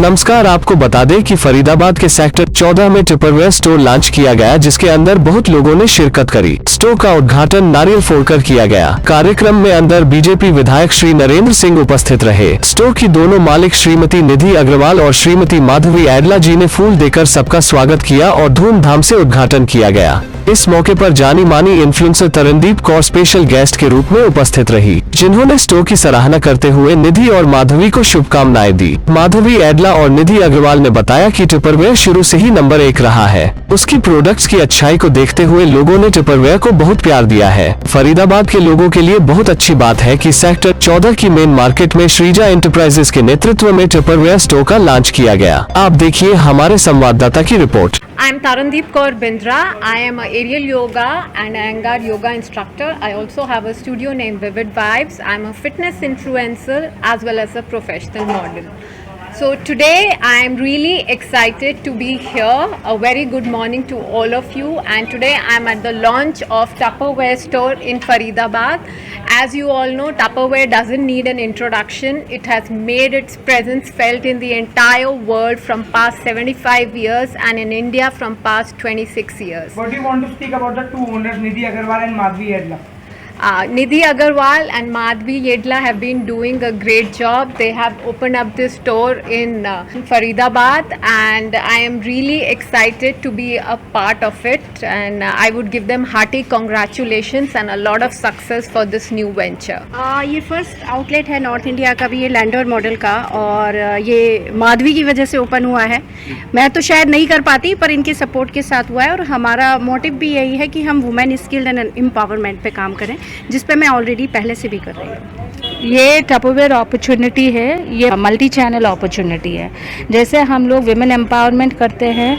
नमस्कार, आपको बता दें कि फरीदाबाद के सेक्टर 14 में टपरवेयर स्टोर लॉन्च किया गया, जिसके अंदर बहुत लोगों ने शिरकत करी। स्टोर का उद्घाटन नारियल फोड़कर किया गया। कार्यक्रम में अंदर बीजेपी विधायक श्री नरेंद्र सिंह उपस्थित रहे। स्टोर की दोनों मालिक श्रीमती निधि अग्रवाल और श्रीमती माधवी एडला जी ने फूल देकर सबका स्वागत किया और धूमधाम से उद्घाटन किया गया। इस मौके पर जानी मानी influencer Tarandeep Kaur special guest के रूप में उपस्थित रही, जिन्होंने स्टोर की सराहना करते हुए निधि और माधवी को शुभकामनाएं दी। माधवी एडला और निधि अग्रवाल ने बताया कि टपरवेयर शुरू से ही नंबर 1 रहा है। उसकी प्रोडक्ट्स की अच्छाई को देखते हुए लोगों ने टपरवेयर को बहुत प्यार दिया है। फरीदाबाद के लोगों के लिए बहुत अच्छी बात है कि सेक्टर 14 की मेन मार्केट में श्रीजा एंटरप्राइजेस के नेतृत्व में टपरवेयर स्टोर का लॉन्च किया गया। आप देखिए हमारे संवाददाता की report. I am Tarandeep Kaur Bindra. I am a aerial yoga and Iyengar yoga instructor. I also have a studio named Vivid Vibes. I am a fitness influencer as well as a professional model. So today I am really excited to be here. A very good morning to all of you, and today I am at the launch of Tupperware store in Faridabad. As you all know, Tupperware doesn't need an introduction. It has made its presence felt in the entire world from past 75 years and in India from past 26 years. What do you want to speak about the two owners, Nidhi Agarwal and Madhvi Edla? Nidhi Agarwal and Madhvi Yedla have been doing a great job. They have opened up this store in Faridabad, and I am really excited to be a part of it, and I would give them hearty congratulations and a lot of success for this new venture. ये first outlet है north India का भी, ये lander model का, और ये माधवी की वजह से ओपन हुआ है। मैं तो शायद नहीं कर पाती, पर इनके सपोर्ट के साथ हुआ है, और हमारा मोटिव भी यही है कि हम वुमेन स्किल्ड एंड एम्पावरमेंट पे काम करें, जिस पे मैं ऑलरेडी पहले से भी कर रही हूँ। ये टपरवेयर अपॉर्चुनिटी है, ये मल्टी चैनल अपॉर्चुनिटी है। जैसे हम लोग विमेन एम्पावरमेंट करते हैं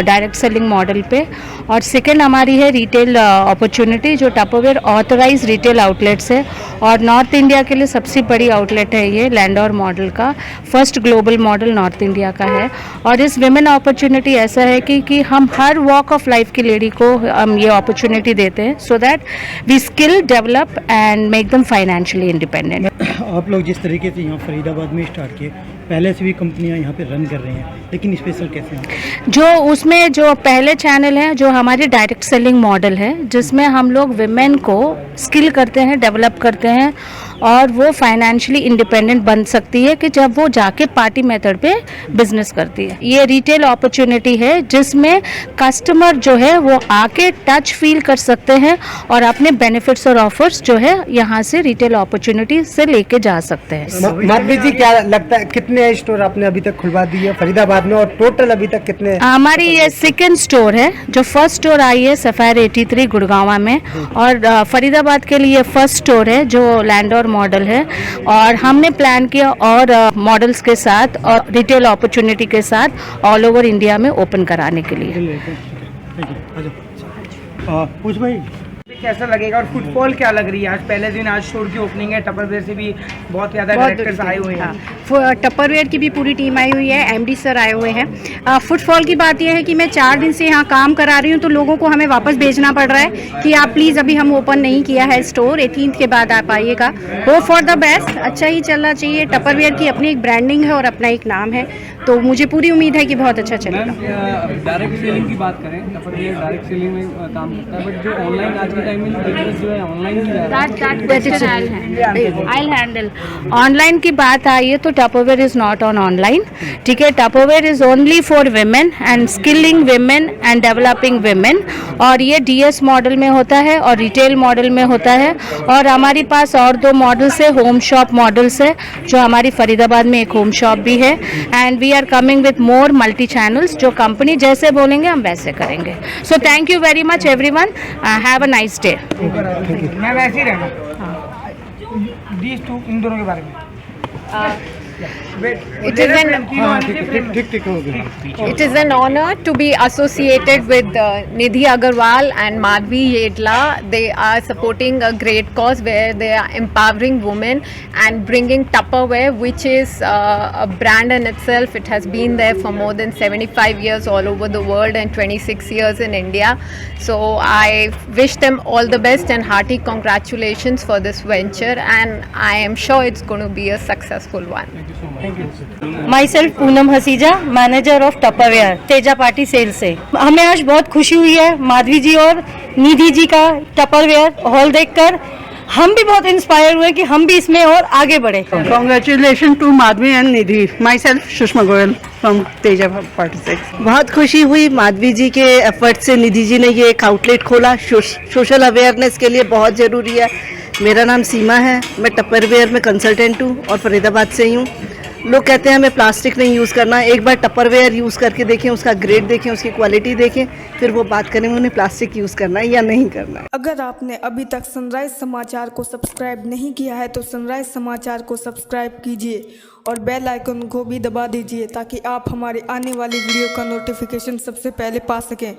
डायरेक्ट सेलिंग मॉडल पे, और सेकंड हमारी है रिटेल अपॉर्चुनिटी, जो टपरवेयर ऑथराइज रिटेल आउटलेट्स है, और नॉर्थ इंडिया के लिए सबसे बड़ी आउटलेट है ये लैंडोर मॉडल का। First global model north India का है। और इस विमेन अपॉर्चुनिटी ऐसा है कि हम हर वॉक ऑफ लाइफ की लेडी को हम ये अपॉर्चुनिटी देते हैं, so that we skill develop and make them financially independent. आप लोग जिस तरीके से यहाँ फरीदाबाद में स्टार्ट किए, पहले से भी कंपनियाँ यहाँ पे रन कर रही हैं, लेकिन स्पेशल कैसे हैं? जो उसमें जो पहले चैनल है, जो हमारी डायरेक्ट सेलिंग मॉडल है, जिसमें हम लोग विमेन को स्किल करते हैं, डेवलप करते हैं, और वो फाइनेंशियली इंडिपेंडेंट बन सकती है कि जब वो जाके पार्टी मेथड पे बिजनेस करती है। ये रिटेल अपॉर्चुनिटी है, जिसमें कस्टमर जो है वो आके टच फील कर सकते हैं और अपने बेनिफिट्स और ऑफर्स जो है यहाँ से रिटेल अपॉर्चुनिटी से लेके जा सकते हैं। माधवी जी, क्या लगता है कितने स्टोर आपने अभी तक खुलवा दिए फरीदाबाद में, और टोटल अभी तक कितने? हमारी ये सेकंड स्टोर है। जो फर्स्ट स्टोर आई है सफायर 83 गुड़गांव में, और फरीदाबाद के लिए फर्स्ट स्टोर है जो लैंडोर मॉडल है। और हमने प्लान किया और मॉडल्स के साथ और रिटेल अपॉर्चुनिटी के साथ ऑल ओवर इंडिया में ओपन कराने के लिए। पूछ भाई, कैसा लगेगा और फुटफॉल क्या लग रही है? आज पहले दिन, आज स्टोर की ओपनिंग है। टपरवेयर से भी बहुत ज़्यादा डायरेक्टर्स आए हुए हैं। टपरवेयर की भी पूरी टीम आई हुई है, एमडी सर आए हुए हैं। फुटफॉल की बात यह है कि मैं 4 दिन से यहाँ काम करा रही हूँ, तो लोगों को हमें वापस भेजना पड़ रहा है कि आप प्लीज़, अभी हम ओपन नहीं किया है स्टोर, 18 के बाद आप आइएगा। होप फॉर द बेस्ट, अच्छा ही चलना चाहिए। टपरवेयर की अपनी एक ब्रांडिंग है और अपना एक नाम है, तो मुझे पूरी उम्मीद है कि बहुत अच्छा चलेगा। डायरेक्ट सेलिंग की बात करें, टपरवेयर डायरेक्ट सेलिंग में काम करता है, बट जो ऑनलाइन आज के टाइम में बिजनेस जो है ऑनलाइन ही I'll handle। ऑनलाइन की बात आई है तो Tupperware is not on online, ठीक है। Tupperware is only for women and skilling women and developing women, और ये डीएस मॉडल में होता है और रिटेल मॉडल में होता है। और हमारे पास और 2 मॉडल्स है, होम शॉप मॉडल्स है, जो हमारी फरीदाबाद में एक होम शॉप भी है। And we are coming with more multi channels, जो कंपनी जैसे बोलेंगे हम वैसे करेंगे। So thank you very much everyone, have a nice day. मैं वैसे ही रहना। These two, इन दोनों के बारे में It is an honor to be associated with Nidhi Agarwal and Madhvi Yedla. They are supporting a great cause where they are empowering women and bringing Tupperware, which is a brand in itself. It has been there for more than 75 years all over the world and 26 years in India. So I wish them all the best and hearty congratulations for this venture, and I am sure it's going to be a successful one. Thank you so much. Myself Poonam Hasija, manager of Tupperware, Teja party sale से। हमें आज बहुत खुशी हुई है माधवी जी और निधि जी का Tupperware hall देखकर। हम भी बहुत इंस्पायर हुए कि हम भी इसमें और आगे बढ़े। Congratulation to Madhavi and Nidhi. Myself Sushma Goyal from Teja party से। बहुत खुशी हुई माधवी जी के एफर्ट से निधि जी ने ये एक आउटलेट खोला। सोशल अवेयरनेस के लिए बहुत ज़रूरी है। मेरा नाम सीमा है, मैं टपरवेयर में कंसल्टेंट हूँ और फरीदाबाद से ही हूँ। लोग कहते हैं हमें प्लास्टिक नहीं यूज़ करना, एक बार टपरवेयर यूज़ करके देखें, उसका ग्रेड देखें, उसकी क्वालिटी देखें, फिर वो बात करें उन्हें प्लास्टिक यूज़ करना है या नहीं करना है। अगर आपने अभी तक सनराइज समाचार को सब्सक्राइब नहीं किया है तो सनराइज समाचार को सब्सक्राइब कीजिए और बेल आइकन को भी दबा दीजिए ताकि आप हमारे आने वाली वीडियो का नोटिफिकेशन सबसे पहले पा सकें।